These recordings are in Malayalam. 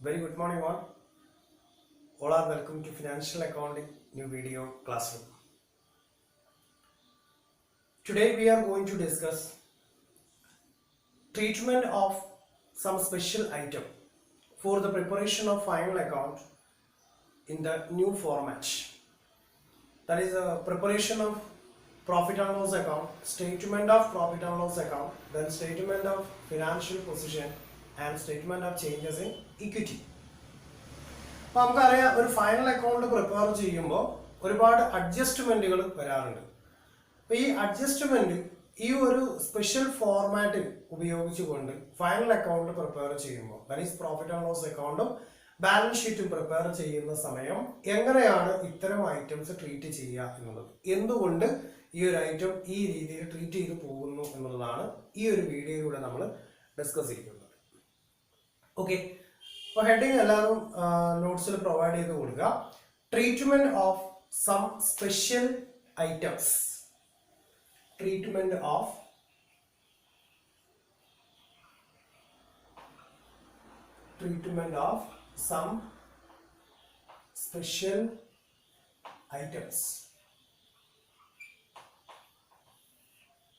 Very good morning all. All are welcome to Financial Accounting new video classroom. Today we are going to discuss treatment of some special item for the preparation of final account in the new format. That is a preparation of profit and loss account, statement of profit and loss account, then statement of financial position and statement of changes in equity. അപ്പോൾ നമുക്കറിയാം ഒരു ഫൈനൽ അക്കൗണ്ട് പ്രിപ്പയർ ചെയ്യുമ്പോൾ ഒരുപാട് അഡ്ജസ്റ്റ്മെന്റുകൾ വരാറുണ്ട്. അപ്പോൾ ഈ അഡ്ജസ്റ്റ്മെന്റ് ഈ ഒരു സ്പെഷ്യൽ ഫോർമാറ്റ് ഉപയോഗിച്ചുകൊണ്ട് ഫൈനൽ അക്കൗണ്ട് പ്രിപ്പയർ ചെയ്യുമ്പോൾ that is profit and loss അക്കൗണ്ടും ബാലൻസ് ഷീറ്റും പ്രിപ്പയർ ചെയ്യുന്ന സമയം എങ്ങനെയാണ് ഇത്തരം ഐറ്റംസ് ട്രീറ്റ് ചെയ്യുക എന്നുള്ളത്, എന്തുകൊണ്ട് ഈ ഒരു ഐറ്റം ഈ രീതിയിൽ ട്രീറ്റ് ചെയ്ത് പോകുന്നു എന്നുള്ളതാണ് ഈ ഒരു വീഡിയോയിലൂടെ നമ്മൾ ഡിസ്കസ് ചെയ്യുന്നത്. ഓക്കെ, അപ്പോൾ ഹെഡിങ് എല്ലാവരും നോട്ട്സിൽ പ്രൊവൈഡ് ചെയ്ത് കൊടുക്കുക. Treatment of some special items. Treatment of some special items.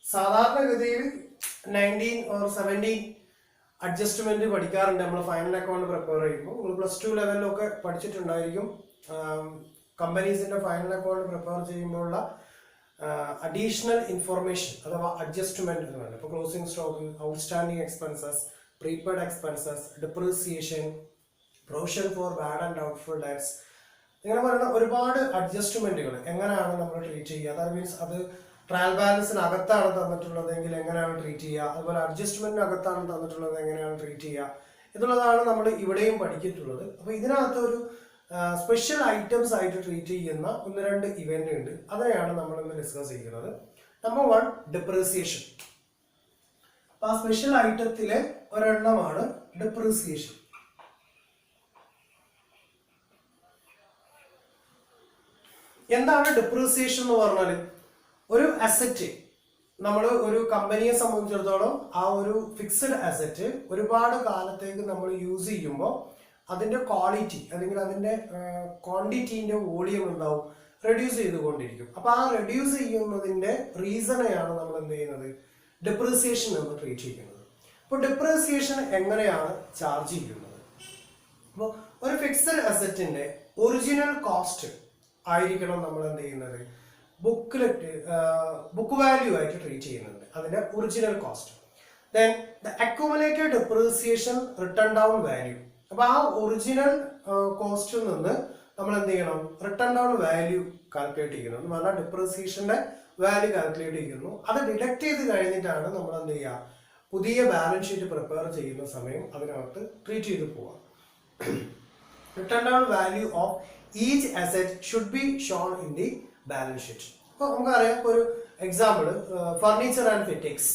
സാധാരണഗതിയിൽ 19 or 17 അഡ്ജസ്റ്റ്മെന്റ് പഠിക്കാറുണ്ട് നമ്മൾ ഫൈനൽ അക്കൗണ്ട് പ്രിപ്പയർ ചെയ്യുമ്പോൾ. നിങ്ങൾ +2 ലെവലിലൊക്കെ പഠിച്ചിട്ടുണ്ടായിരിക്കും. കമ്പനീസിന്റെ ഫൈനൽ അക്കൗണ്ട് പ്രിപ്പയർ ചെയ്യുമ്പോഴുള്ള അഡീഷണൽ ഇൻഫർമേഷൻ അഥവാ അഡ്ജസ്റ്റ്മെന്റ് എന്ന് പറയുന്നത്. ഇപ്പോൾ closing stock, outstanding expenses, prepaid expenses, depreciation, provision for bad and doubtful debts, ഇങ്ങനെ പറയുന്ന ഒരുപാട് അഡ്ജസ്റ്റ്മെന്റുകൾ എങ്ങനെയാണ് നമ്മൾ ട്രീറ്റ് ചെയ്യുക. ദാറ്റ് മീൻസ് അത് ട്രയൽ ബാലൻസിനകത്താണ് തന്നിട്ടുള്ളതെങ്കിൽ എങ്ങനെയാണ് ട്രീറ്റ് ചെയ്യുക, അതുപോലെ അഡ്ജസ്റ്റ്മെന്റിനകത്താണ് തന്നിട്ടുള്ളത് എങ്ങനെയാണ് ട്രീറ്റ് ചെയ്യുക എന്നുള്ളതാണ് നമ്മൾ ഇവിടെയും പഠിച്ചിട്ടുള്ളത്. അപ്പോൾ ഇതിനകത്ത് ഒരു സ്പെഷ്യൽ ഐറ്റംസ് ആയിട്ട് ട്രീറ്റ് ചെയ്യുന്ന 1-2 ഇവന്റ് ഉണ്ട്. അതിനെയാണ് നമ്മൾ ഇന്ന് ഡിസ്കസ് ചെയ്യുന്നത്. Number 1, depreciation. അപ്പൊ ആ സ്പെഷ്യൽ ഐറ്റത്തിലെ ഒരെണ്ണമാണ് ഡിപ്രീസിയേഷൻ. എന്താണ് ഡിപ്രീസിയേഷൻ എന്ന് പറഞ്ഞാൽ, ഒരു അസറ്റ് നമ്മൾ ഒരു കമ്പനിയെ സംബന്ധിച്ചിടത്തോളം ആ ഒരു ഫിക്സഡ് അസറ്റ് ഒരുപാട് കാലത്തേക്ക് നമ്മൾ യൂസ് ചെയ്യുമ്പോൾ അതിന്റെ ക്വാളിറ്റി അല്ലെങ്കിൽ അതിന്റെ ക്വാണ്ടിറ്റീന്റെ വോളിയം എന്താവും, റെഡ്യൂസ് ചെയ്തുകൊണ്ടിരിക്കും. അപ്പൊ ആ റെഡ്യൂസ് ചെയ്യുന്നതിന്റെ റീസണെയാണ് നമ്മൾ എന്ത് ചെയ്യുന്നത്, ഡിപ്രീസിയേഷൻ എന്ന് ട്രീറ്റ് ചെയ്യുന്നത്. അപ്പോൾ ഡിപ്രീസിയേഷൻ എങ്ങനെയാണ് ചാർജ് ചെയ്യുന്നത്? അപ്പോൾ ഒരു ഫിക്സഡ് അസറ്റിന്റെ ഒറിജിനൽ കോസ്റ്റ് ആയിരിക്കണം നമ്മൾ എന്ത് ചെയ്യുന്നത്, ബുക്ക് വാല്യൂ ആയിട്ട് ട്രീറ്റ് ചെയ്യുന്നുണ്ട്, അതിന്റെ original cost. Then the accumulated depreciation return down value. അപ്പൊ ആ ഒറിജിനൽ കോസ്റ്റിൽ നിന്ന് നമ്മൾ എന്ത് ചെയ്യണം, റിട്ടേൺ ഡൗൺ വാല്യൂ കാൽക്കുലേറ്റ് ചെയ്യുന്നു എന്ന് പറഞ്ഞാൽ ഡിപ്രീസിയേഷന്റെ വാല്യൂ കാൽക്കുലേറ്റ് ചെയ്യുന്നു. അത് ഡിഡക്ട് ചെയ്ത് കഴിഞ്ഞിട്ടാണ് നമ്മൾ എന്ത് ചെയ്യുക, പുതിയ ബാലൻസ് ഷീറ്റ് പ്രിപ്പയർ ചെയ്യുന്ന സമയം അതിനകത്ത് ട്രീറ്റ് ചെയ്ത് പോവാം. Return down value of each asset should be shown in the balance sheet. അപ്പോൾ നമുക്കറിയാം, ഒരു എക്സാമ്പിൾ ഫർണിച്ചർ ആൻഡ് ഫിറ്റിംഗ്സ്.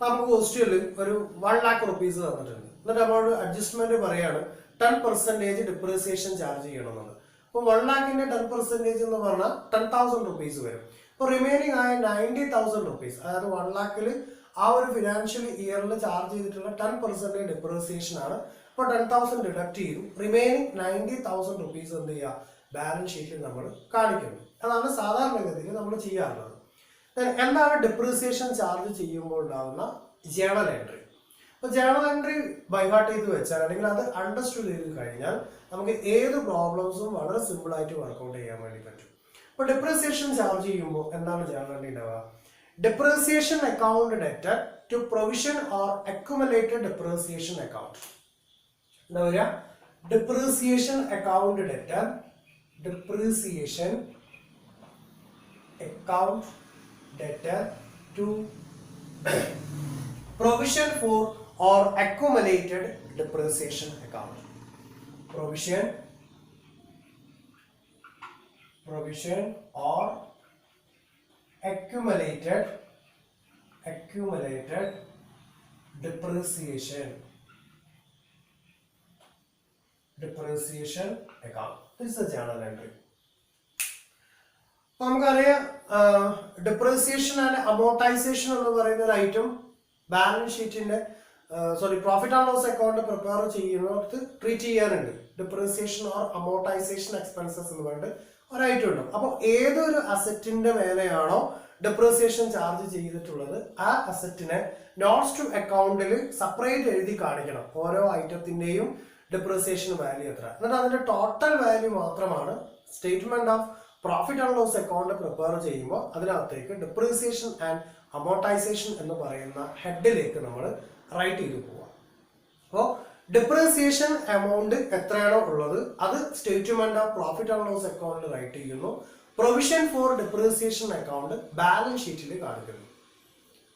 നമുക്ക് കോസ്റ്റിൽ ഒരു 1 lakh rupees തന്നിട്ടുണ്ട്. എന്നിട്ട് നമ്മൾ അഡ്ജസ്റ്റ്മെന്റ് പറയാണ് 10% ഡിപ്രീസിയേഷൻ ചാർജ് ചെയ്യണമെന്നുള്ളത്. അപ്പോൾ 1 lakhന്റെ 10% എന്ന് പറഞ്ഞാൽ 10,000 rupees വരും. അപ്പോൾ റിമൈനിങ് ആയ 90,000 rupees, അതായത് 1 lakhൽ ആ ഒരു ഫിനാൻഷ്യൽ ഇയറിൽ ചാർജ് ചെയ്തിട്ടുള്ള 10% ഡിപ്രീസിയേഷൻ ആണ്. അപ്പോൾ 10,000 ഡിഡക്ട് ചെയ്തു, റിമൈനിങ് 90,000 rupees എന്ത് ചെയ്യുക, ബാലൻസ് ഷീറ്റിൽ നമ്മൾ കാണിക്കുന്നു. അതാണ് സാധാരണഗതിയിൽ നമ്മൾ ചെയ്യാറുള്ളത്. എന്താണ് ഡിപ്രീസിയേഷൻ ചാർജ് ചെയ്യുമ്പോൾ ഉണ്ടാകുന്ന ജേണൽ എൻട്രി? അപ്പോൾ ജേണൽ എൻട്രി ബൈഹാർട്ട് ചെയ്ത് വെച്ചാൽ അല്ലെങ്കിൽ അത് അണ്ടർസ്റ്റുഡ് ചെയ്ത് കഴിഞ്ഞാൽ നമുക്ക് ഏത് പ്രോബ്ലംസും വളരെ സിമ്പിൾ ആയിട്ട് വർക്ക്ഔട്ട് ചെയ്യാൻ വേണ്ടി പറ്റും. അപ്പോൾ ഡിപ്രീസിയേഷൻ ചാർജ് ചെയ്യുമ്പോൾ എന്താണ് ജേണൽ എൻട്രി ഉണ്ടാവുക? Depreciation account debtor to provision or accumulated depreciation account. എന്താ പറയുക? Depreciation account debtor, depreciation account debtor to provision for or accumulated depreciation account. Provision or accumulated depreciation account. This is a journal entry. നമുക്കറിയാം, ഡിപ്രീസിയേഷൻ ആൻഡ് അമോർട്ടൈസേഷൻ എന്ന് പറയുന്ന ഒരു ഐറ്റം ബാലൻസ് ഷീറ്റിന്റെ profit and loss account prepare ചെയ്യുന്നിടത്ത് ട്രീറ്റ് ചെയ്യാനുണ്ട് ഡിപ്രീസിയേഷൻ ഓർ അമോർട്ടൈസേഷൻ എക്സ്പെൻസസ് എന്ന് പറഞ്ഞിട്ട് ഒരു ഐറ്റം ഉണ്ട്. അപ്പോൾ ഏതൊരു അസറ്റിന്റെ മേലെയാണോ ഡിപ്രീസിയേഷൻ ചാർജ് ചെയ്തിട്ടുള്ളത് ആ അസറ്റിനെ നോട്ട്സ് ടു അക്കൗണ്ടിൽ സെപ്പറേറ്റ് എഴുതി കാണിക്കണം. ഓരോ ഐറ്റത്തിന്റെയും ഡിപ്രീസിയേഷൻ വാല്യൂ എത്ര, എന്നിട്ട് അതിന്റെ ടോട്ടൽ വാല്യൂ മാത്രമാണ് statement of profit and loss account prepare ചെയ്യുമ്പോൾ അതിനകത്തേക്ക് ഡിപ്രീസിയേഷൻ ആൻഡ് അമോർട്ടൈസേഷൻ എന്ന് പറയുന്ന ഹെഡിലേക്ക് നമ്മൾ റൈറ്റ് ചെയ്ത് പോവാം. അപ്പോൾ ഡിപ്രീസിയേഷൻ എമൗണ്ട് എത്രയാണോ ഉള്ളത് അത് statement of profit and loss അക്കൗണ്ടിൽ റൈറ്റ് ചെയ്യുന്നു. Provision for depreciation account balance ഷീറ്റിൽ കാണിക്കുന്നു.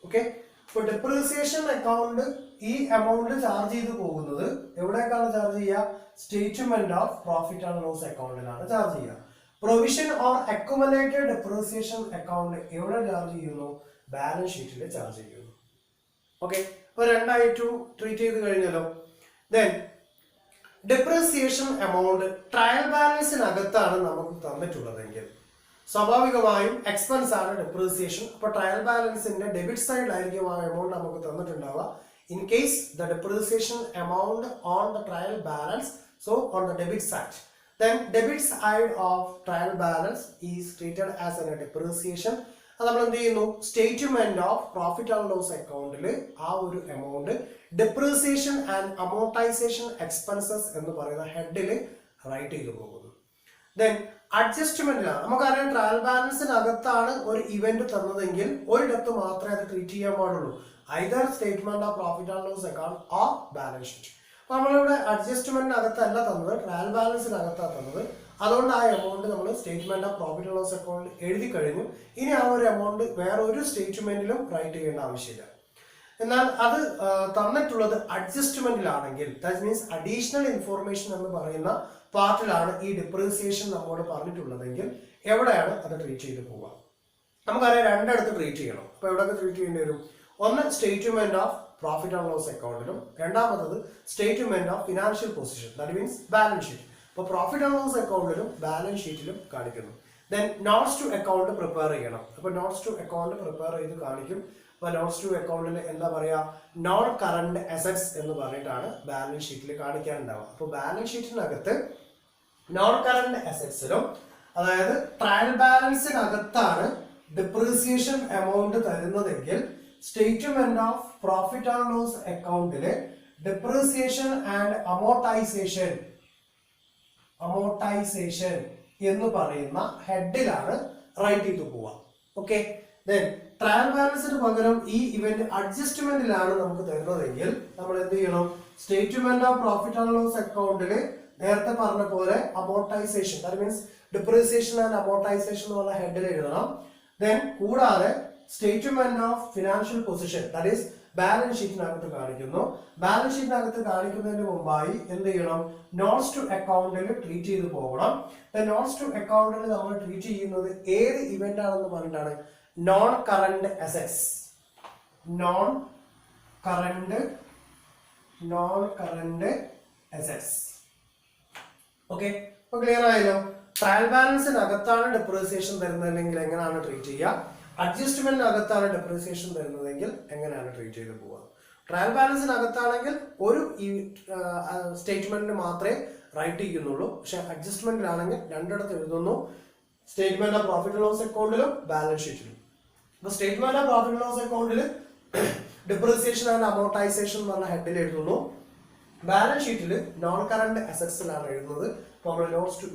ഓക്കെ, ഇപ്പോൾ ഡിപ്രീസിയേഷൻ അക്കൗണ്ട് ഈ എമൗണ്ട് ചാർജ് ചെയ്ത് പോകുന്നത് എവിടേക്കാണ് ചാർജ് ചെയ്യുക? Statement of profit and loss അക്കൗണ്ടിലാണ് ചാർജ് ചെയ്യുക. Provision or accumulated depreciation account എവിടെ ചാർജ് ചെയ്യുന്നു? ബാലൻസ് ഷീറ്റിൽ ചാർജ് ചെയ്യുന്നു. ഓക്കെ, അപ്പൊ രണ്ടായിട്ടും ട്രീറ്റ് ചെയ്ത് കഴിഞ്ഞല്ലോ. ദെൻ ഡിപ്രീസിയേഷൻ എമൗണ്ട് ട്രയൽ ബാലൻസിനകത്താണ് നമുക്ക് തന്നിട്ടുള്ളതെങ്കിൽ സ്വാഭാവികമായും എക്സ്പെൻസ് ആണ് ഡിപ്രീസിയേഷൻ. അപ്പൊ ട്രയൽ ബാലൻസിന്റെ ഡെബിറ്റ് സൈഡിലായിരിക്കും ആ എമൗണ്ട് നമുക്ക് തന്നിട്ടുണ്ടാവുക. In case the depreciation amount on the trial balance, so on the debit side, then debit side of trial balance is treated as a depreciation. അത് നമ്മൾ എന്ത് ചെയ്യുന്നു? Statement of profit and loss അക്കൗണ്ടിൽ ആ ഒരു amount depreciation and amortisation expenses എന്ന് പറയുന്ന ഹെഡിൽ റൈറ്റ് ചെയ്തു പോകുന്നു. ദെൻ അഡ്ജസ്റ്റ്മെന്റിലാണ് നമുക്കറിയാം ട്രയൽ ബാലൻസിനകത്താണ് ഒരു ഇവന്റ് തന്നതെങ്കിൽ ഒരിടത്ത് മാത്രമേ അത് ട്രീറ്റ് ചെയ്യാൻ പാടുള്ളൂ, either statement of profit and loss account or balance sheet. അപ്പൊ നമ്മളിവിടെ അഡ്ജസ്റ്റ്മെന്റിനകത്തല്ല തന്നത്, ട്രയൽ ബാലൻസിനകത്താണ് തന്നത്. അതുകൊണ്ട് ആ എമൗണ്ട് നമ്മൾ statement of profit and loss account എഴുതി കഴിഞ്ഞു. ഇനി ആ ഒരു എമൗണ്ട് വേറെ ഒരു സ്റ്റേറ്റ്മെന്റിലും റൈറ്റ് ചെയ്യേണ്ട ആവശ്യമില്ല. എന്നാൽ അത് തന്നിട്ടുള്ളത് അഡ്ജസ്റ്റ്മെന്റിലാണെങ്കിൽ, ദാറ്റ് മീൻസ് അഡീഷണൽ ഇൻഫോർമേഷൻ എന്ന് പറയുന്ന പാർട്ടിലാണ് ഈ ഡിപ്രീസിയേഷൻ നമ്മോട് പറഞ്ഞിട്ടുള്ളതെങ്കിൽ എവിടെയാണ് അത് ട്രീറ്റ് ചെയ്ത് പോവുക? നമുക്കറിയാം രണ്ടിടത്ത് ട്രീറ്റ് ചെയ്യണം. അപ്പൊ എവിടെയൊക്കെ ട്രീറ്റ് ചെയ്യേണ്ടി വരും? ഒന്ന് statement of profit and loss അക്കൗണ്ടിലും, രണ്ടാമത്തത് statement of financial position, that means balance sheet. അപ്പോൾ പ്രോഫിറ്റ് ആൻഡ് ലോസ് അക്കൗണ്ടിലും ബാലൻസ് ഷീറ്റിലും കാണിക്കുന്നു. Then notes to account prepare ചെയ്യണം. അപ്പോൾ നോട്ട്സ് ടു അക്കൗണ്ട് പ്രിപ്പയർ ചെയ്ത് കാണിക്കും. അപ്പോൾ നോട്ട്സ് ടു അക്കൗണ്ടിൽ എന്താ പറയുക? നോൺ കറണ്ട് അസറ്റ്സ് എന്ന് പറഞ്ഞിട്ടാണ് ബാലൻസ് ഷീറ്റിൽ കാണിക്കാനുണ്ടാവുക. അപ്പോൾ ബാലൻസ് ഷീറ്റിനകത്ത് നോൺ കറണ്ട് അസറ്റ്സിലും, അതായത് ട്രയൽ ബാലൻസിനകത്താണ് ഡിപ്രീസിയേഷൻ എമൗണ്ട് തരുന്നതെങ്കിൽ statement of profit and loss അക്കൗണ്ടില് ഡിപ്രീസിയേഷൻ ആൻഡ് അമോർട്ടൈസേഷൻ എന്ന് പറയുന്ന ഹെഡിലാണ് റൈറ്റ് ചെയ്ത് പോവുക. ഓക്കെ, ദെൻ ട്രയൽ ബാലൻസിന് പകരം ഈ ഇവന്റ് അഡ്ജസ്റ്റ്മെന്റിലാണ് നമുക്ക് തരുന്നതെങ്കിൽ നമ്മൾ എന്ത് ചെയ്യണം? Statement of profit and loss അക്കൗണ്ടില് നേരത്തെ പറഞ്ഞ പോലെ amortisation, that means depreciation and amortisation എന്നുള്ള ഹെഡിൽ എഴുതണം. ദെൻ കൂടാതെ statement of financial position, that is balance ഷീറ്റിനകത്ത് കാണിക്കുന്നു. ബാലൻസ് ഷീറ്റിനകത്ത് കാണിക്കുന്നതിന് മുമ്പായി എന്ത് ചെയ്യണം? നോട്ട്സ് ടു അക്കൗണ്ടിൽ ട്രീറ്റ് ചെയ്ത് പോകണം. നോട്ട്സ് ടു അക്കൗണ്ടിൽ നമ്മൾ ട്രീറ്റ് ചെയ്യുന്നത് ഏത് ഇവന്റ് ആണെന്ന് പറഞ്ഞിട്ടാണ്? Non current assets. Non current assets. Okay, അപ്പൊ ക്ലിയർ ആയല്ലോ? ട്രയൽ ബാലൻസിനകത്താണ് ഡിപ്രീസിയേഷൻ തരുന്നതെങ്കിൽ എങ്ങനെയാണ് ട്രീറ്റ് ചെയ്യുക? അഡ്ജസ്റ്റ്മെന്റിനകത്താണ് ഡിപ്രീസിയേഷൻ തരുന്നതെങ്കിൽ എങ്ങനെയാണ് ട്രീറ്റ് ചെയ്ത് പോവുക? ട്രയൽ ബാലൻസിനകത്താണെങ്കിൽ ഒരു സ്റ്റേറ്റ്മെന്റിന് മാത്രമേ റൈറ്റ് ചെയ്യുന്നുള്ളൂ. പക്ഷെ അഡ്ജസ്റ്റ്മെന്റിലാണെങ്കിൽ രണ്ടിടത്ത് എഴുതുന്നു, സ്റ്റേറ്റ്മെന്റ് ഓഫ് പ്രോഫിറ്റ് ലോസ് അക്കൗണ്ടിലും ബാലൻസ് ഷീറ്റിലും. അപ്പൊ സ്റ്റേറ്റ്മെന്റ് ഓഫ് പ്രോഫിറ്റ് ലോസ് അക്കൗണ്ടിൽ ഡിപ്രീസിയേഷൻ ആൻഡ് അമോർട്ടൈസേഷൻ എന്ന് പറഞ്ഞ ഹെഡിൽ എഴുതുന്നു. ബാലൻസ് ഷീറ്റിൽ നോൺ കറണ്ട് അസറ്റ്സിലാണ് എഴുതുന്നത്. അപ്പോൾ നമ്മൾ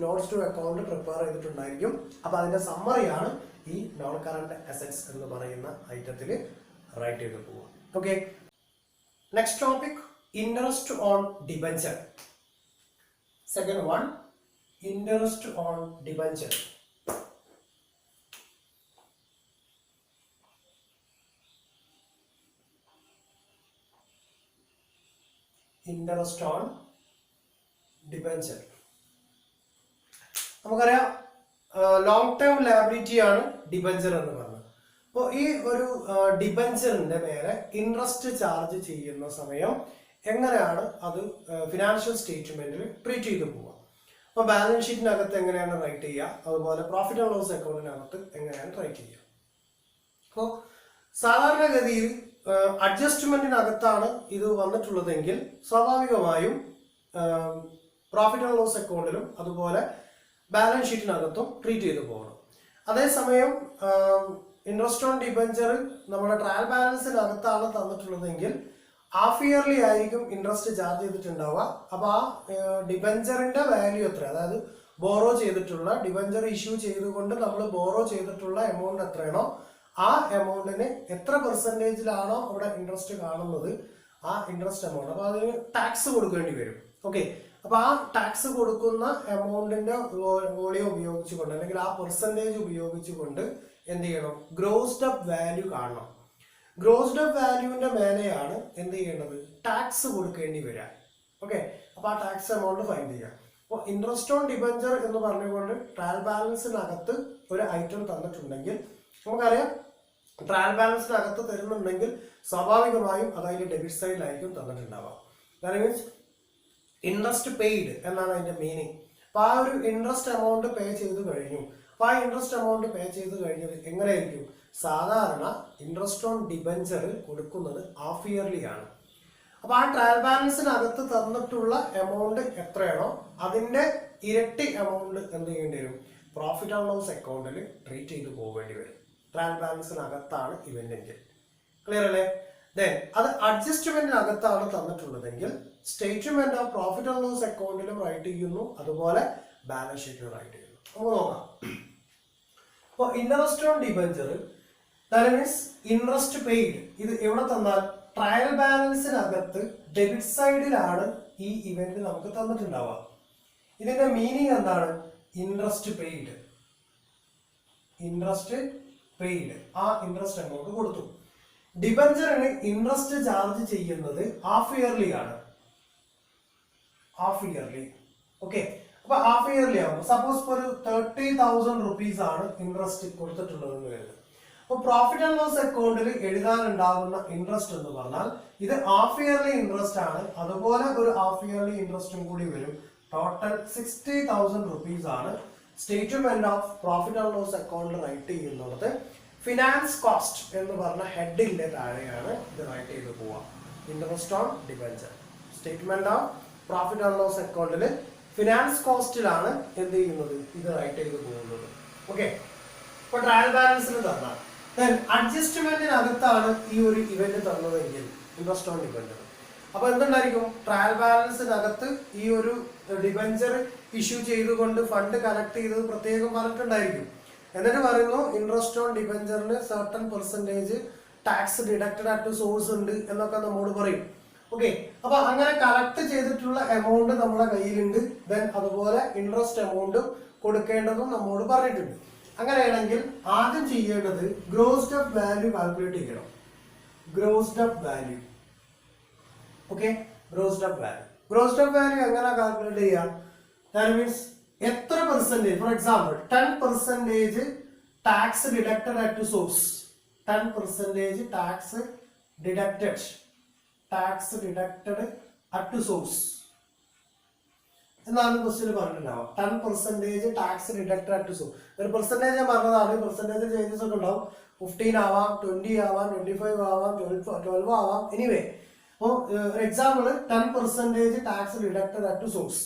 നോട്ട്സ് ടു അക്കൗണ്ട് പ്രിപ്പയർ ചെയ്തിട്ടുണ്ടായിരിക്കും. അപ്പൊ അതിന്റെ സമ്മറിയാണ് ഈ നോൺ കറണ്ട് അസറ്റ്സ് എന്ന് പറയുന്ന ഐറ്റത്തിൽ റൈറ്റ് ചെയ്ത് പോവുക. Okay, next topic interest on debenture. Second one, interest on debenture. Interest on debenture നമുക്കറിയാം ലോങ് ടേം ലയബിലിറ്റി ആണ് ഡിബഞ്ചർ എന്ന് പറഞ്ഞത്. അപ്പോൾ ഈ ഒരു ഡിബഞ്ചറിന്റെ മേലെ ഇൻട്രസ്റ്റ് ചാർജ് ചെയ്യുന്ന സമയം എങ്ങനെയാണ് അത് ഫിനാൻഷ്യൽ സ്റ്റേറ്റ്മെന്റിൽ ട്രീറ്റ് ചെയ്ത് പോവുക? അപ്പോൾ ബാലൻസ് ഷീറ്റിനകത്ത് എങ്ങനെയാണ് റൈറ്റ് ചെയ്യുക, അതുപോലെ പ്രോഫിറ്റ് ആൻഡ് ലോസ് അക്കൗണ്ടിനകത്ത് എങ്ങനെയാണ് റൈറ്റ് ചെയ്യുക? അപ്പോൾ സാധാരണഗതിയിൽ അഡ്ജസ്റ്റ്മെന്റിനകത്താണ് ഇത് വന്നിട്ടുള്ളതെങ്കിൽ സ്വാഭാവികമായും പ്രോഫിറ്റ് ആൻഡ് ലോസ് അക്കൗണ്ടിലും അതുപോലെ ബാലൻസ് ഷീറ്റിനകത്തും ട്രീറ്റ് ചെയ്തു പോകണം. അതേസമയം ഇൻട്രസ്റ്റ് ഓൺ ഡിബഞ്ചർ നമ്മുടെ ട്രയൽ ബാലൻസിനകത്താണ് തന്നിട്ടുള്ളതെങ്കിൽ ഹാഫ് ഇയർലി ആയിരിക്കും ഇൻട്രസ്റ്റ് ചാർജ് ചെയ്തിട്ടുണ്ടാവുക. അപ്പൊ ആ ഡിബഞ്ചറിന്റെ വാല്യൂ എത്ര, അതായത് ബോറോ ചെയ്തിട്ടുള്ള ഡിബഞ്ചർ ഇഷ്യൂ ചെയ്തുകൊണ്ട് നമ്മൾ ബോറോ ചെയ്തിട്ടുള്ള എമൗണ്ട് എത്രയാണോ ആ എമൗണ്ടിന് എത്ര പെർസെൻറ്റേജിലാണോ അവിടെ ഇൻട്രസ്റ്റ് കാണുന്നത് ആ ഇൻട്രസ്റ്റ് എമൗണ്ട്, അപ്പൊ അതിന് ടാക്സ് കൊടുക്കേണ്ടി വരും. ഓക്കെ, അപ്പൊ ആ ടാക്സ് കൊടുക്കുന്ന എമൗണ്ടിന്റെ വോളിയം ഉപയോഗിച്ചുകൊണ്ട് അല്ലെങ്കിൽ ആ പെർസെൻറ്റേജ് ഉപയോഗിച്ചുകൊണ്ട് എന്ത് ചെയ്യണം, ഗ്രോസ്ഡ് അപ്പ് വാല്യൂ കാണണം. ഗ്രോസ്ഡ് അപ്പ് വാല്യൂവിന്റെ മേലെയാണ് എന്ത് ചെയ്യേണ്ടത്, ടാക്സ് കൊടുക്കേണ്ടി വരിക. ഓക്കെ, അപ്പൊ ആ ടാക്സ് എമൗണ്ട് ഫൈൻഡ് ചെയ്യാം. അപ്പോൾ ഇൻട്രസ്റ്റ് ഓൺ ഡിബഞ്ചർ എന്ന് പറഞ്ഞുകൊണ്ട് ട്രയൽ ബാലൻസിനകത്ത് ഒരു ഐറ്റം തന്നിട്ടുണ്ടെങ്കിൽ നമുക്കറിയാം ട്രയൽ ബാലൻസിനകത്ത് തരുന്നുണ്ടെങ്കിൽ സ്വാഭാവികമായും അതായത് ഡെബിറ്റ് സൈഡിലായിരിക്കും തന്നിട്ടുണ്ടാവുക. ദാറ്റ് മീൻസ് ഇൻട്രസ്റ്റ് പെയ്ഡ് എന്നാണ് അതിന്റെ മീനിങ്. അപ്പൊ ആ ഒരു ഇൻട്രസ്റ്റ് എമൗണ്ട് പേ ചെയ്ത് കഴിഞ്ഞു. അപ്പൊ ആ ഇൻട്രസ്റ്റ് എമൗണ്ട് പേ ചെയ്ത് കഴിഞ്ഞത് എങ്ങനെയായിരിക്കും, സാധാരണ ഇൻട്രസ്റ്റ് ഓൺ ഡിബഞ്ചർ കൊടുക്കുന്നത് ഹാഫ് ഇയർലി ആണ്. അപ്പൊ ആ ട്രയൽ ബാലൻസിനകത്ത് തന്നിട്ടുള്ള എമൗണ്ട് എത്രയാണോ അതിന്റെ ഇരട്ടി എമൗണ്ട് എന്ത് ചെയ്യേണ്ടി വരും, പ്രോഫിറ്റ് ആൻഡ് ലോസ് അക്കൗണ്ടിൽ ട്രീറ്റ് ചെയ്ത് പോവേണ്ടി വരും. ട്രയൽ ബാലൻസിനകത്താണ് ഇവന്റെങ്കിൽ. ക്ലിയർ അല്ലേ? ദെൻ അത് അഡ്ജസ്റ്റ്മെന്റിനകത്താണ് തന്നിട്ടുള്ളതെങ്കിൽ statement of profit and loss അക്കൗണ്ടിലും റൈറ്റ് ചെയ്യുന്നു, അതുപോലെ ബാലൻസ് ഷീറ്റിലും റൈറ്റ് ചെയ്യുന്നു. നമുക്ക് നോക്കാം. അപ്പോൾ interest on debenture that means interest paid ഇത് എവിടെ തന്നാൽ ട്രയൽ ബാലൻസിനകത്ത് ഡെബിറ്റ് സൈഡിലാണ് ഈ ഇവന്റ് നമുക്ക് തന്നിട്ടുണ്ടാവുക. ഇതിന്റെ മീനിങ് എന്താണ്, ഇൻട്രസ്റ്റ് പെയ്ഡ്. ഇൻട്രസ്റ്റ് പെയ്ഡ് ആ ഇൻട്രസ്റ്റ് എമൗണ്ട് കൊടുത്തു. ഡിബഞ്ചറിന് ഇൻട്രസ്റ്റ് ചാർജ് ചെയ്യുന്നത് ഹാഫ് ഇയർലി ആണ്. Half yearly. ഓക്കെ, അപ്പൊ ഹാഫ് ഇയർലി ആകുമ്പോൾ സപ്പോസ് ഒരു 30,000 റുപ്പീസ് ആണ് ഇൻട്രസ്റ്റ് കൊടുത്തിട്ടുള്ളതെന്ന് കരുതുക. അപ്പൊ പ്രോഫിറ്റ് ആൻഡ് ലോസ് അക്കൗണ്ടിൽ എഴുതാനുണ്ടാകുന്ന ഇൻട്രസ്റ്റ് എന്ന് പറഞ്ഞാൽ ഇത് ഹാഫ് ഇയർലി ഇൻട്രസ്റ്റ് ആണ്, അതുപോലെ ഒരു ഹാഫ് ഇയർലി ഇൻട്രസ്റ്റും കൂടി വരും. ടോട്ടൽ 60,000 റുപ്പീസ് ആണ് statement of profit and loss അക്കൗണ്ടിൽ റൈറ്റ് ചെയ്യുന്നത്. ഫിനാൻസ് കോസ്റ്റ് എന്ന് പറഞ്ഞ ഹെഡിന്റെ താഴെയാണ് ഇത് റൈറ്റ് ചെയ്ത് പോവുക. Interest on debenture statement of profit and loss അക്കൗണ്ടിൽ ഫിനാൻസ് കോസ്റ്റിലാണ് എന്ത് ചെയ്യുന്നത്, ഇത് റൈറ്റ് ചെയ്ത് പോകുന്നത്. ഓക്കെ, ഇപ്പൊ ട്രയൽ ബാലൻസിൽ തന്നാൽ അഡ്ജസ്റ്റ്മെന്റിനകത്താണ് ഈ ഒരു ഇവന്റ് തന്നതെങ്കിൽ ഇൻട്രസ്റ്റ് ഓൺ ഡിബഞ്ചർ. അപ്പൊ എന്തുണ്ടായിരിക്കും, ട്രയൽ ബാലൻസിനകത്ത് ഈ ഒരു ഡിബഞ്ചർ ഇഷ്യൂ ചെയ്തുകൊണ്ട് ഫണ്ട് കളക്ട് ചെയ്തത് പ്രത്യേകം പറഞ്ഞിട്ടുണ്ടായിരിക്കും. എന്നിട്ട് പറയുന്നു ഇൻട്രസ്റ്റ് ഓൺ ഡിബഞ്ചറിന് certain percentage tax deducted at source ഉണ്ട് എന്നൊക്കെ നമ്മോട് പറയും. ഓക്കെ, അപ്പൊ അങ്ങനെ കളക്ട് ചെയ്തിട്ടുള്ള എമൗണ്ട് നമ്മുടെ കയ്യിലുണ്ട്. ദെൻ അതുപോലെ ഇൻട്രസ്റ്റ് എമൗണ്ടും കൊടുക്കേണ്ടതും നമ്മോട് പറഞ്ഞിട്ടുണ്ട്. അങ്ങനെയാണെങ്കിൽ ആദ്യം ചെയ്യേണ്ടത് ഗ്രോസ്ഡ് അപ്പ് വാല്യൂ കാൽക്കുലേറ്റ് ചെയ്യണം. Grossed up value. Okay, grossed up value. Grossed up value എങ്ങനെ കാൽക്കുലേറ്റ് ചെയ്യാം, ദാറ്റ് മീൻസ് എത്ര percentage, for example 10% tax deducted at source. 10% tax deducted at source എന്നാണ് ക്വസ്റ്റ്യൻ പറഞ്ഞിട്ടുണ്ടാവുക. 10% ടാക്സ് ഡിഡക്റ്റഡ് അറ്റ് സോഴ്സ്. ഒരു പെർസെന്റേജ് ഞാൻ പറഞ്ഞതാണ്. പെർസെന്റേജ് ചേഞ്ചസ് ഒക്കെ ഉണ്ടാവും. 15 ആവാം, 20 ആവാം, 25 ആവാം, 12 ആവാം. എനിവേ, അപ്പോൾ example 10% tax deducted at source.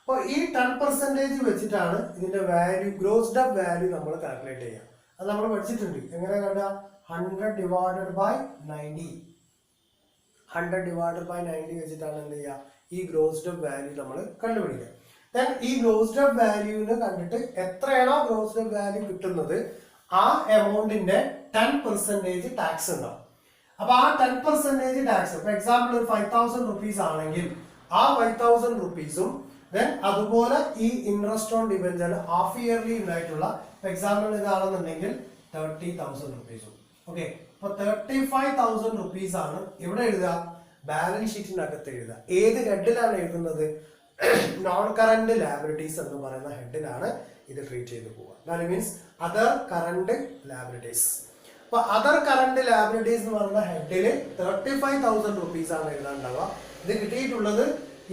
അപ്പോൾ ഈ 10% വെച്ചിട്ടാണ് ഇതിന്റെ വാല്യൂ, ഗ്രോസ്ഡ് അപ്പ് വാല്യൂ നമ്മൾ കാൽക്കുലേറ്റ് ചെയ്യുക. അത് നമ്മൾ പഠിച്ചിട്ടുണ്ട്. എങ്ങനെ കണ്ട 100 ഡിവൈഡഡ് ബൈ 90. 100 ഡിവൈഡഡ് ബൈ 90 വെച്ചിട്ടാണ് എന്ത് ചെയ്യുക, ഈ ഗ്രോസ്ഡ് അപ്പ് വാല്യൂ നമ്മൾ കണ്ടുപിടിക്കുക. ദെൻ ഈ ഗ്രോസ്ഡ് അപ്പ് വാല്യൂവിന് കണ്ടിട്ട് എത്രയാണോ ഗ്രോസ്ഡ് അപ്പ് വാല്യൂ കിട്ടുന്നത് ആ എമൗണ്ടിന്റെ 10% ടാക്സ് ഉണ്ടാവും. അപ്പൊ ആ 10% ടാക്സ്, ഫോർ എക്സാമ്പിൾ ഒരു 5,000 റുപ്പീസ് ആണെങ്കിൽ ആ 5,000 റുപ്പീസും ദെൻ അതുപോലെ ഈ interest on debenture half yearly ഉണ്ടായിട്ടുള്ള, ഫോർ എക്സാമ്പിൾ ഇതാണെന്നുണ്ടെങ്കിൽ 30,000 റുപ്പീസും. ഓക്കെ, അപ്പൊ 35,000 റുപ്പീസ് ആണ് ഇവിടെ എഴുതുക, ബാലൻസ് ഷീറ്റിനകത്ത് എഴുതുക. ഏത് ഹെഡിലാണ് എഴുതുന്നത്, നോൺ കറന്റ് ലാബിലിറ്റീസ് എന്ന് പറയുന്ന ഹെഡിലാണ് ഇത് ട്രീറ്റ് ചെയ്ത് പോവുക. That means other current liabilities. അപ്പൊ അതർ കറന്റ് ലാബിലിറ്റീസ് എന്ന് പറയുന്ന ഹെഡില് 35,000 റുപ്പീസ് ആണ് എഴുതാണ്ടാവുക. ഇത് കിട്ടിയിട്ടുള്ളത്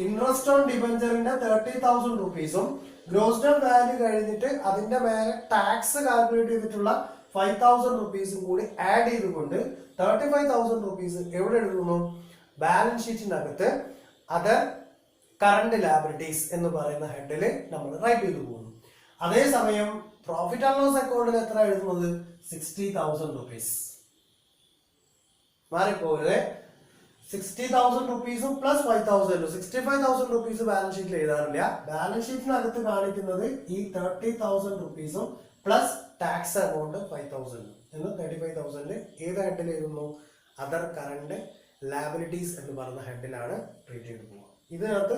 interest on ഡിബഞ്ചറിന്റെ 30,000 റുപ്പീസും grossed up value കഴിഞ്ഞിട്ട് അതിന്റെ മേലെ ടാക്സ് കാൽക്കുലേറ്റ് ചെയ്തിട്ടുള്ള 5,000 റുപ്പീസും കൂടി ആഡ് ചെയ്തുകൊണ്ട് 35,000 റുപ്പീസ് എവിടെ എഴുതുന്നു? ബാലൻസ് ഷീറ്റിനകത്ത് അതർ കറണ്ട് ലാബിലിറ്റീസ് എന്ന് പറയുന്ന ഹെഡിൽ നമ്മൾ റൈറ്റ് ചെയ്തു പോകുന്നു. അതേസമയം പ്രോഫിറ്റ് ആൻഡ് ലോസ് അക്കൗണ്ടിൽ എത്ര എഴുതുന്നത്? 60,000 റുപ്പീസ്. മാറിപ്പോകരുത്. 60,000 റുപ്പീസും പ്ലസ് 5,000 65,000 റുപ്പീസ് ബാലൻസ് ഷീറ്റിൽ എഴുതാറില്ല. ബാലൻസ് ഷീറ്റിനകത്ത് കാണിക്കുന്നത് ഈ 30,000 റുപ്പീസും പ്ലസ് ടാക്സ് എമൗണ്ട് 5,000 എന്ന് 35,000 ഏത് ഹെഡിൽ എഴുതുന്നു? അതർ കറണ്ട് ലാബിലിറ്റീസ് എന്ന് പറയുന്ന ഹെഡിലാണ് ട്രീറ്റ് ചെയ്ത് പോകുക. ഇതിനകത്ത്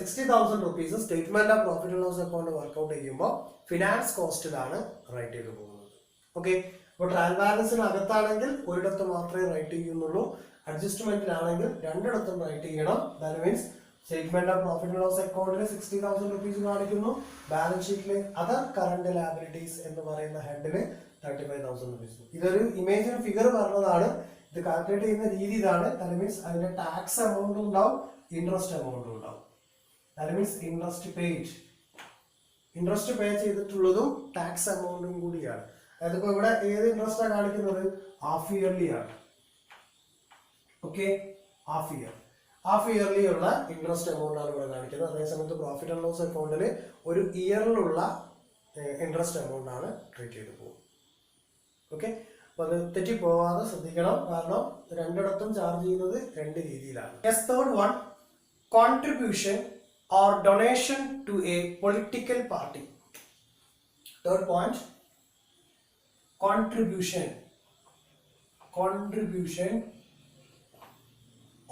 60,000 rupees statement of profit and loss account work out ചെയ്യുമ്പോൾ ഫിനാൻസ് കോസ്റ്റിലാണ് റൈറ്റ് ചെയ്ത് പോകുന്നത്. ഓക്കെ, അപ്പോൾ ട്രയൽ ബാലൻസിനകത്താണെങ്കിൽ ഒരിടത്ത് മാത്രമേ റൈറ്റ് ചെയ്യുന്നുള്ളൂ. അഡ്ജസ്റ്റ്മെന്റിലാണെങ്കിൽ രണ്ടിടത്തും റൈറ്റ് ചെയ്യണം. That means statement of profit and loss അക്കൗണ്ടിൽ 60,000 റുപ്പീസ് കാണിക്കുന്നു, ബാലൻസ് ഷീറ്റിൽ അതർ കറണ്ട് ലാബിലിറ്റീസ് എന്ന് പറയുന്ന ഹെഡിൽ 35,000 റുപ്പീസ്. ഇതൊരു ഇമേജിന് ഫിഗർ പറഞ്ഞതാണ്. ഇത് കാൽക്കുലേറ്റ് ചെയ്യുന്ന രീതി ഇതാണ്. ദാറ്റ് മീൻസ് അതിന്റെ ടാക്സ് എമൗണ്ട് ഉണ്ടാവും, ഇൻട്രസ്റ്റ് എമൗണ്ട് ഉണ്ടാവും. ദാറ്റ് മീൻസ് ഇൻട്രസ്റ്റ് പേ ചെയ്തിട്ടുള്ളതും ടാക്സ് എമൗണ്ടും കൂടിയാണ്. അതായത് ഇപ്പൊ ഇവിടെ ഏത് ഇൻട്രസ്റ്റാണ് കാണിക്കുന്നത്? ഹാഫ് ഇയർലി ആണ്. ഓക്കെ, ഹാഫ് ഇയർലി ഉള്ള ഇൻട്രസ്റ്റ് എമൗണ്ട് ആണ് ഇവിടെ കാണിക്കുന്നത്. അതേസമയത്ത് പ്രോഫിറ്റ് ആൻഡ് ലോസ് അക്കൗണ്ടിൽ ഒരു ഇയറിലുള്ള ഇൻട്രസ്റ്റ് എമൗണ്ട് ആണ് ട്രീറ്റ് ചെയ്ത് പോകും. ഓക്കെ, അപ്പൊ അത് തെറ്റിപ്പോവാതെ ശ്രദ്ധിക്കണം. കാരണം രണ്ടിടത്തും ചാർജ് ചെയ്യുന്നത് രണ്ട് രീതിയിലാണ്. Third one, contribution or donation to a political party. Third point, contribution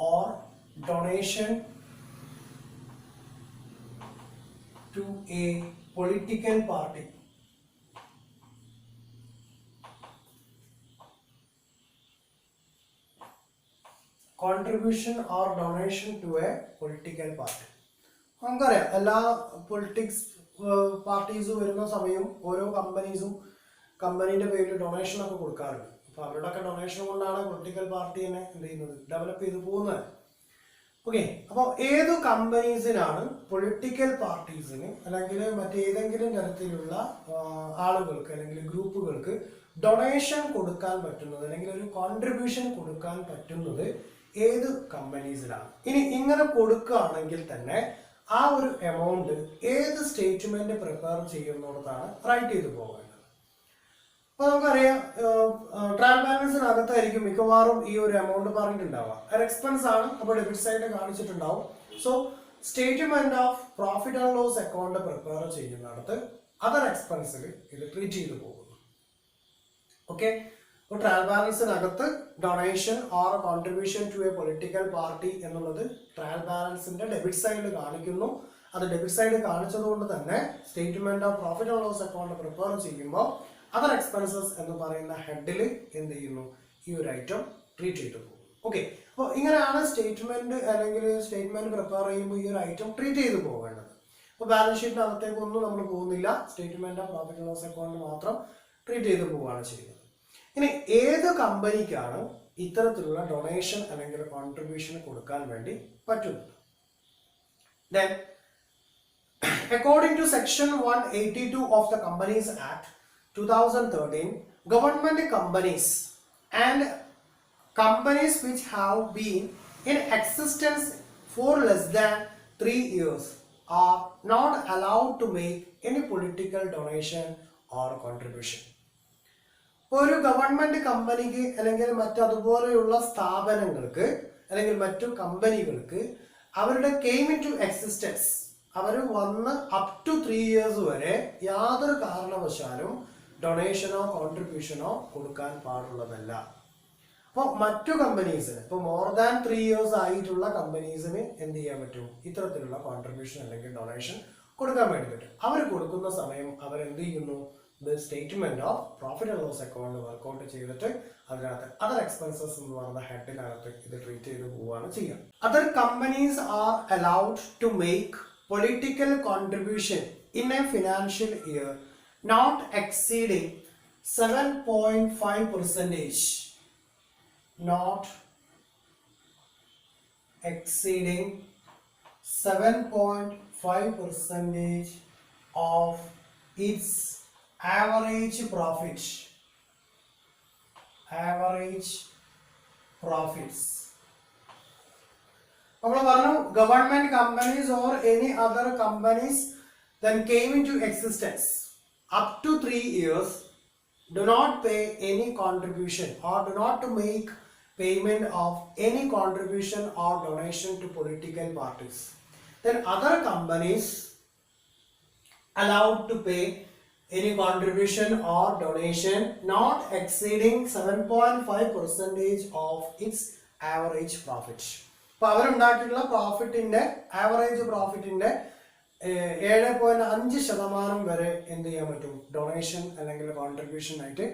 or donation to a political party. Contribution or donation to a political party. നമുക്കറിയാം, എല്ലാ പൊളിറ്റിക്സ് പാർട്ടീസും വരുന്ന സമയം ഓരോ കമ്പനീന്റെ പേരിൽ ഡൊണേഷൻ ഒക്കെ കൊടുക്കാറുണ്ട്. അപ്പൊ അവരുടെയൊക്കെ ഡൊണേഷൻ കൊണ്ടാണ് പൊളിറ്റിക്കൽ പാർട്ടി തന്നെ എന്ത് ചെയ്യുന്നത്, ഡെവലപ്പ് ചെയ്ത് പോകുന്നത്. ഓക്കെ, അപ്പോൾ ഏത് കമ്പനീസിനാണ് പൊളിറ്റിക്കൽ പാർട്ടീസിന് അല്ലെങ്കിൽ മറ്റേതെങ്കിലും തരത്തിലുള്ള ആളുകൾക്ക് അല്ലെങ്കിൽ ഗ്രൂപ്പുകൾക്ക് ഡൊണേഷൻ കൊടുക്കാൻ പറ്റുന്നത് അല്ലെങ്കിൽ ഒരു കോൺട്രിബ്യൂഷൻ കൊടുക്കാൻ പറ്റുന്നത് ഏത് കമ്പനീസിലാണ്? ഇനി ഇങ്ങനെ കൊടുക്കുകയാണെങ്കിൽ തന്നെ ആ ഒരു എമൗണ്ട് ഏത് സ്റ്റേറ്റ്മെന്റ് പ്രിപ്പയർ ചെയ്യുന്നിടത്താണ് റൈറ്റ് ചെയ്ത് പോകേണ്ടത്. അപ്പൊ നമുക്കറിയാം, ട്രയൽ ബാലൻസിനകത്തായിരിക്കും മിക്കവാറും ഈ ഒരു എമൗണ്ട് പറഞ്ഞിട്ടുണ്ടാവുക. ഒരു എക്സ്പെൻസ് ആണ്, അപ്പോൾ ഡെബിറ്റ് സൈഡ് കാണിച്ചിട്ടുണ്ടാവും. So statement of profit and loss account prepare ചെയ്യുന്നിടത്ത് അതർ എക്സ്പെൻസിൽ ഇത് ട്രീറ്റ് ചെയ്ത് പോകുന്നു. ഓക്കെ, അപ്പോൾ ട്രയൽ ബാലൻസിനകത്ത് donation or contribution to a political party എന്നുള്ളത് ട്രയൽ ബാലൻസിന്റെ ഡെബിറ്റ് സൈഡിൽ കാണിക്കുന്നു. അത് ഡെബിറ്റ് സൈഡ് കാണിച്ചതുകൊണ്ട് തന്നെ statement of profit and loss account prepare ചെയ്യുമ്പോൾ അതർ എക്സ്പെൻസസ് എന്ന് പറയുന്ന ഹെഡിൽ എന്ത് ചെയ്യുന്നു, ഈ ഒരു ഐറ്റം ട്രീറ്റ് ചെയ്തു പോകും. ഓക്കെ, അപ്പോൾ ഇങ്ങനെയാണ് സ്റ്റേറ്റ്മെന്റ് പ്രിപ്പയർ ചെയ്യുമ്പോൾ ഈ ഒരു ഐറ്റം ട്രീറ്റ് ചെയ്ത് പോകേണ്ടത്. അപ്പോൾ ബാലൻസ് ഷീറ്റിനകത്തേക്കൊന്നും നമ്മൾ പോകുന്നില്ല, statement of profit and loss account മാത്രം ട്രീറ്റ് ചെയ്ത് പോവുകയാണ് ചെയ്യുന്നത്. ഇനി ഏത് കമ്പനിക്കാണ് ഇത്തരത്തിലുള്ള ഡൊണേഷൻ അല്ലെങ്കിൽ കോൺട്രിബ്യൂഷൻ കൊടുക്കാൻ വേണ്ടി പറ്റുന്നത്? Then, according to section 182 of the Companies Act 2013, government companies and companies which have been in existence for less than 3 years are not allowed to make any political donation or contribution. ഒരു ഗവൺമെന്റ് കമ്പനിക്ക് അല്ലെങ്കിൽ മറ്റതുപോലെയുള്ള സ്ഥാപനങ്ങൾക്ക് അല്ലെങ്കിൽ മറ്റു കമ്പനികൾക്ക് അവരുടെ കെയിം ഇൻ ടു എക്സിസ്റ്റൻസ് അവർ വന്ന് അപ് ടു 3 years വരെ യാതൊരു കാരണവശാലും ഡൊണേഷനോ കോൺട്രിബ്യൂഷനോ കൊടുക്കാൻ പാടുള്ളതല്ല. അപ്പോൾ മറ്റു കമ്പനീസിന് ഇപ്പോൾ മോർ ദാൻ 3 years ആയിട്ടുള്ള കമ്പനീസിന് എന്ത് ചെയ്യാൻ പറ്റും? ഇത്തരത്തിലുള്ള കോൺട്രിബ്യൂഷൻ അല്ലെങ്കിൽ ഡൊണേഷൻ കൊടുക്കാൻ വേണ്ടി പറ്റും. അവർ കൊടുക്കുന്ന സമയം അവരെന്ത് ചെയ്യുന്നു? Statement of profit and loss account work out ചെയ്തിട്ട് അതിനകത്ത് അതർ എക്സ്പെൻസസ് എന്ന് പറയുന്ന ഹെഡിനകത്ത് ഇത് ട്രീറ്റ് ചെയ്ത് പോവുകയാണ് ചെയ്യുക. Other companies are allowed to make political contribution in a financial year not exceeding 7.5%, not exceeding 7.5% of its average profit average profits. നമ്മൾ പറഞ്ഞു government companies or any other companies then came into existence up to 3 years do not pay any contribution or do not to make payment of any contribution or donation to political parties. Then other companies allowed to pay any contribution or donation not exceeding 7.5% of its average profit. അപ്പോൾ അവരുണ്ടാക്കിയിട്ടുള്ള പ്രോഫിറ്റിന്റെ ആവറേജ് പ്രോഫിറ്റിന്റെ 7.5% വരെ എന്ത് ചെയ്യാൻ പറ്റും, ഡൊണേഷൻ അല്ലെങ്കിൽ കോൺട്രിബ്യൂഷൻ ആയിട്ട്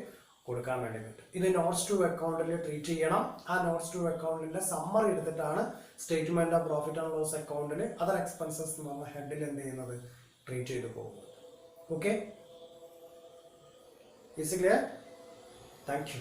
കൊടുക്കാൻ വേണ്ടി പറ്റും. ഇത് നോട്ട്സ് ടു അക്കൗണ്ടിൽ ട്രീറ്റ് ചെയ്യണം. ആ നോട്ട്സ് ടു അക്കൗണ്ടിന്റെ സമ്മറി എടുത്തിട്ടാണ് statement of profit and loss അക്കൗണ്ടിൽ അതർ എക്സ്പെൻസസ് എന്ന് പറഞ്ഞ ഹെഡിൽ എന്ത് ചെയ്യുന്നത്, ട്രീറ്റ് ചെയ്ത് പോകുന്നത്. Okay, is clear? Thank U.